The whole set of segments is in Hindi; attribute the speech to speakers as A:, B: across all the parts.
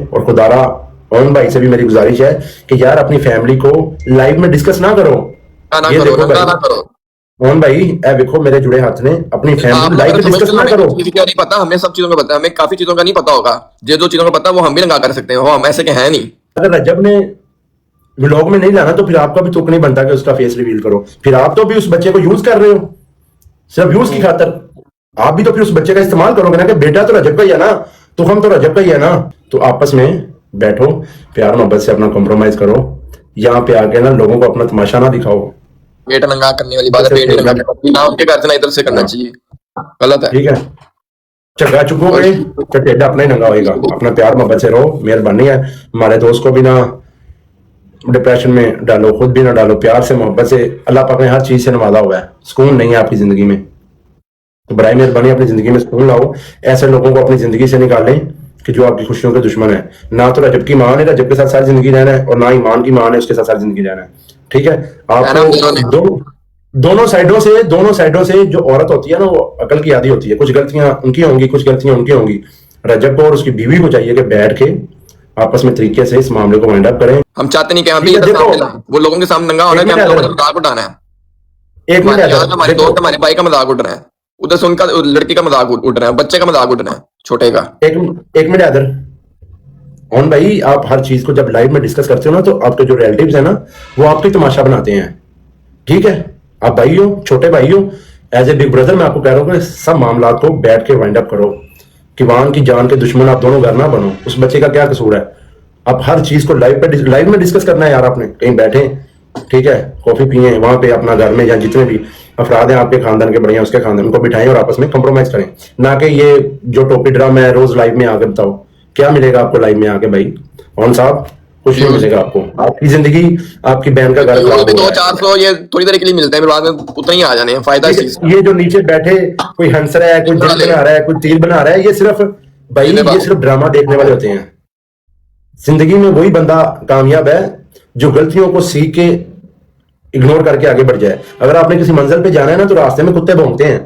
A: और खुदारा ओन भाई से भी मेरी गुजारिश है कि यार अपनी फैमिली को लाइव में डिस्कस ना करो।
B: ना
A: ये
B: करो,
A: देखो
B: नंगा
A: भाई,
B: ना करो।
A: मोहन भाई ए देखो मेरे जुड़े हाथ ने अपनी फैमिली
B: आप
A: को
B: लोग
A: लाइव
B: अगर
A: में
B: समझते
A: डिस्कस
B: हो
A: ना
B: हमें
A: करो।
B: किसी का नहीं पता, हमें सब चीजों का पता है, हमें काफी चीजों का नहीं पता होगा। जो चीजों का पता है वो हम भी नंगा कर सकते हैं, वो हम ऐसे के हैं नहीं।
A: अगर रजब ने व्लॉग में नहीं लाना तो फिर आपका भी तुक नहीं बनता कि उसका फेस रिवील करो। फिर आप तो भी उस बच्चे को यूज कर रहे हो सिर्फ व्यूज की खातर। आप भी तो फिर उस बच्चे का इस्तेमाल करोगे ना कि बेटा तो रजब का ही है ना, तो हम तो रजब का ही है ना। तो आपस में बैठो, प्यार मोहब्बत से अपना कॉम्प्रोमाइज करो। यहाँ पे आके ना लोगों को अपना तमाशा ना दिखाओ।
B: पेट नंगा करने वाली बात है, पेट ही नंगा करना ना उनके घर से ना इधर से करना चाहिए, गलत है।
A: ठीक है, चगा चुकोगे तो टेढ़ा अपना ही नंगा होएगा। अपना प्यार मोहब्बत से रहो, मेहरबानी है। हमारे दोस्त को भी ना डिप्रेशन में डालो, खुद भी ना डालो। प्यार से मोहब्बत से अल्लाह पाक ने हर चीज से नवाजा हुआ है। सुकून नहीं है आपकी जिंदगी में तो बराए मेहरबानी अपनी जिंदगी में सुकून लाओ। ऐसे लोगों को अपनी जिंदगी से निकालें कि जो आपकी खुशियों के दुश्मन है। ना तो रजब की मान है, रजब के साथ सारी जिंदगी रहना है, और ना ईमान की मान है, उसके साथ सारी जिंदगी रहना है। ठीक है, आपको दोनों साइडों से जो औरत होती है ना वो अकल की आदी होती है। कुछ गलतियां उनकी होंगी, कुछ गलतियां उनकी होंगी। रजब को और उसकी बीवी को चाहिए कि बैठ के आपस में तरीके से इस मामले को वाइंड अप करें।
B: हम चाहते नहीं कि हम
A: ठीक
B: भी
A: है,
B: इधर
A: देखो
B: सामने लाएं। वो लोगों के सामने नंगा होना है कि हम लोगों का मजाक उठाना है।
A: एक मिनट
B: हमारे यहाँ हमारे दोस्त
A: देखो,
B: हमारे भाई का मजाक उड़ रहा है, उधर से उनका लड़की का मजाक उड़ रहा है, बच्चे का मजाक उड़ रहा है, छोटे का।
A: एक मिनट आदर ऑन भाई, आप हर चीज को जब लाइव में डिस्कस करते हो ना तो आपके जो रिलेटिव्स है ना वो आपकी तमाशा बनाते हैं। ठीक है, आप भाई हो, छोटे भाई हो, एज ए बिग ब्रदर मैं आपको कह रहा हूँ कि सब मामला को बैठ के वाइंड अप करो। किवान की जान के दुश्मन आप दोनों घर ना बनो। उस बच्चे का क्या कसूर है? आप हर चीज को लाइव में डिस्कस करना है यार। आपने कहीं बैठे, ठीक है, कॉफी पिए वहां पे अपना घर में, या जितने भी अफराद हैं आपके खानदान के, बड़े हैं उसके खानदान को बिठाएं और आपस में कंप्रोमाइज करें। ना कि ये जो टोपी ड्रामा है रोज लाइव में आके बताओ। क्या मिलेगा आपको लाइव में आके भाई? कौन साहब कुछ नहीं मिलेगा आपको। आपकी जिंदगी, आपकी बहन का घर खराब हो रहा है।
B: 200-400 ये थोड़ी देर के लिए मिलते हैं, फिर बाद में उतना ही आ जाने हैं। फायदा इस चीज का।
A: ये जो नीचे बैठे कोई हंस रहा है, कोई दिल बना रहा है, कोई तीर बना रहा है, ये सिर्फ भाई ये सिर्फ ड्रामा देखने वाले होते हैं। जिंदगी में वही बंदा कामयाब है जो गलतियों को सीख के इग्नोर करके आगे बढ़ जाए। अगर आपने किसी मंजिल पे जाना है ना तो रास्ते में कुत्ते भौंकते हैं।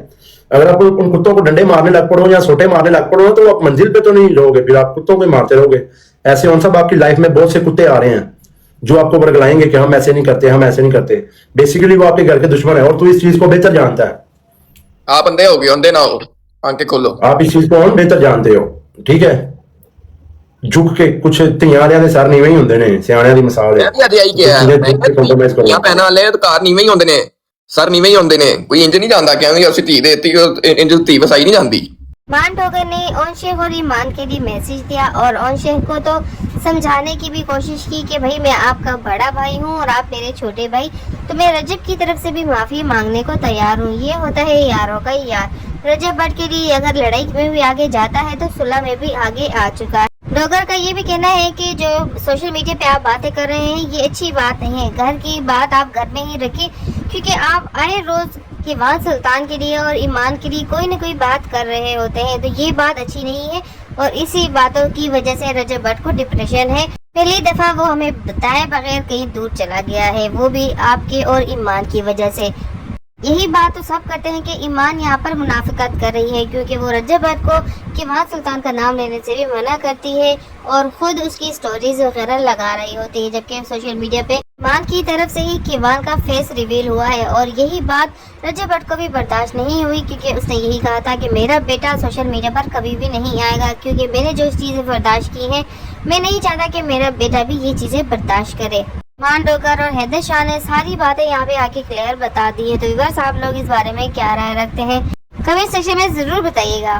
A: अगर आप उन कुत्तों को डंडे मारने लग पड़ो या सोटे मारने लग पड़ो तो आप मंजिल पे तो नहीं रहोगे, फिर आप कुत्तों को मारते रहोगे। ऐसे उन सब आपकी लाइफ में बहुत से कुत्ते आ रहे हैं जो आपको बरगलाएंगे कि हम ऐसे नहीं करते, हम ऐसे नहीं करते। बेसिकली वो आपके घर के दुश्मन है और तू इस चीज को बेहतर जानता है।
B: आप अंधे हो गए, अंधे ना हो, आंखें खोलो।
A: आप इस चीज को और बेहतर जानते हो। ठीक है, झुक के कुछ ਧੀਆਂ ਦੇ ਸਰ ਨੀਵੇਂ ਹੀ ਹੁੰਦੇ ਨੇ, ਸਿਆਣਿਆਂ ਦੀ ਮਿਸਾਲ ਹੈ। ਕੰਪਰੋਮਾਈਜ਼ ਕਰੋ।
B: यहाँ पहना वाले तो कार नीवे ही होंगे ने, सर नीवे ही होंगे ने। कोई इंज नहीं जानता कि ਅਸੀਂ ਧੀ देती इंज ਧੀ वसाई नहीं जानती।
C: मान ठोकर ने ओन शेख और ईमान के लिए मैसेज दिया और ओन शेख को तो समझाने की भी कोशिश की कि भाई मैं आपका बड़ा भाई हूँ और आप मेरे छोटे भाई, तो मैं रजब की तरफ से भी माफी मांगने को तैयार हूँ। ये होता है यारों का यार। रजब भट्ट के लिए अगर लड़ाई में भी आगे जाता है तो सुलह में भी आगे आ चुका है। डॉगर का ये भी कहना है कि जो सोशल मीडिया पे आप बातें कर रहे हैं ये अच्छी बात नहीं है। घर की बात आप घर में ही रखें, क्योंकि आप आए रोज किवान सुल्तान के लिए और ईमान के लिए कोई न कोई बात कर रहे होते हैं, तो ये बात अच्छी नहीं है। और इसी बातों की वजह से रजब भट्ट को डिप्रेशन है। पहली दफा वो हमें बताए बगैर कहीं दूर चला गया है, वो भी आपके और ईमान की वजह से। यही बात तो सब करते हैं कि ईमान यहाँ पर मुनाफिकत कर रही है, क्योंकि वो रजब भट्ट को किवान सुल्तान का नाम लेने से भी मना करती है और खुद उसकी स्टोरीज वगैरह लगा रही होती है, जबकि सोशल मीडिया पे ईमान की तरफ से ही किवान का फेस रिवील हुआ है। और यही बात रजब भट्ट को भी बर्दाश्त नहीं हुई, क्योंकि उसने यही कहा था कि मेरा बेटा सोशल मीडिया पर कभी भी नहीं आएगा, क्योंकि मैंने जो चीज़ें बर्दाश्त की हैं मैं नहीं चाहता कि मेरा बेटा भी ये चीज़ें बर्दाश्त करे। मान डोकर और हैदर शाह ने सारी बातें यहाँ पे आके क्लियर बता दी है। तो व्यूअर्स आप लोग इस बारे में क्या राय रखते हैं कमेंट सेक्शन में जरूर बताइएगा।